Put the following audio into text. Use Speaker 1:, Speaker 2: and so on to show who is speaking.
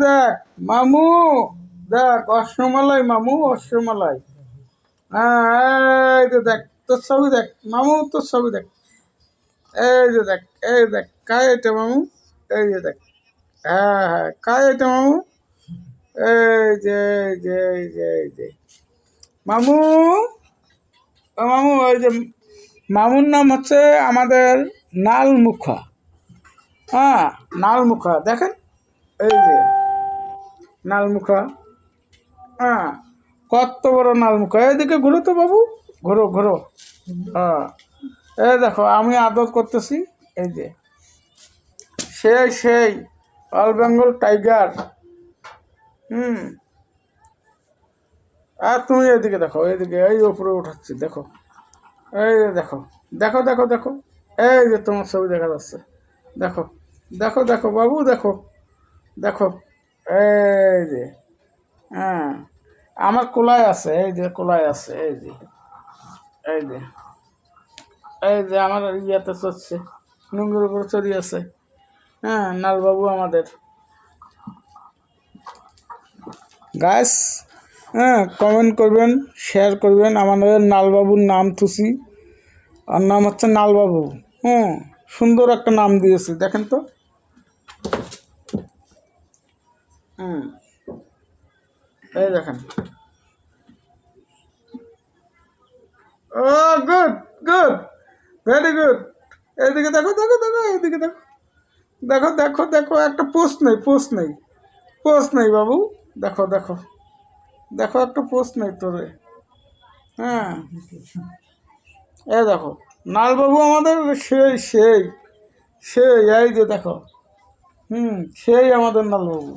Speaker 1: দেখ মামু, দেখ অশ্বমালাই মামু, অশ্বমালাই। হ্যাঁ এই যে দেখ, তোর ছবি দেখ মামু, তোর ছবি দেখ। এই যে দেখ, এই দেখ কায় এটা মামু, এই যে দেখ। হ্যাঁ হ্যাঁ, কায় এটা মামু, এই যে মামু। মামু ওই যে মামুর নাম হচ্ছে আমাদের নালমুখা। হ্যাঁ, নালমুখা দেখেন, এই যে নালমুখা। হ্যাঁ, কত বড় নালমুখা। এইদিকে ঘুরো তো বাবু, ঘুরো ঘুরো। হ্যাঁ, এই দেখো আমি আদর করতেছি। এই যে সেই অল বেঙ্গল টাইগার। হুম, আর তুমি এইদিকে দেখো, এইদিকে এই উপরে উঠাচ্ছি দেখো। এই যে দেখো, দেখো দেখো দেখো, এই যে তোমার ছবি দেখা যাচ্ছে। দেখো দেখো দেখো বাবু, দেখো দেখো, এই যে। হ্যাঁ, আমার কোলায় আছে, এই যে কোলায় আছে, এই যে এই যে এই যে আমার ইয়াতে চড়ছে, লুঙ্গির উপরে চড়িয়ে আছে। হ্যাঁ, নালবাবু আমাদের গাছ। হ্যাঁ, কমেন্ট করবেন, শেয়ার করবেন। আমাদের নালবাবুর নাম থুসি, আর নাম হচ্ছে নালবাবু। হুম, সুন্দর একটা নাম দিয়েছি দেখেন তো। হুম, এই দেখেন। ও গুড, গুড, ভেরি গুড। এইদিকে দেখো দেখো দেখো, এইদিকে দেখো, দেখো দেখো দেখো, একটা পোস্ট নেই, পোস্ট নেই, পোস্ট নেই বাবু। দেখো দেখো দেখো, একটা পোস্ট নেই তোরে। হ্যাঁ, এই দেখো নালবাবু আমাদের, সেই সেই সেই, এই যে দেখো। হুম, সেই আমাদের নালবাবু।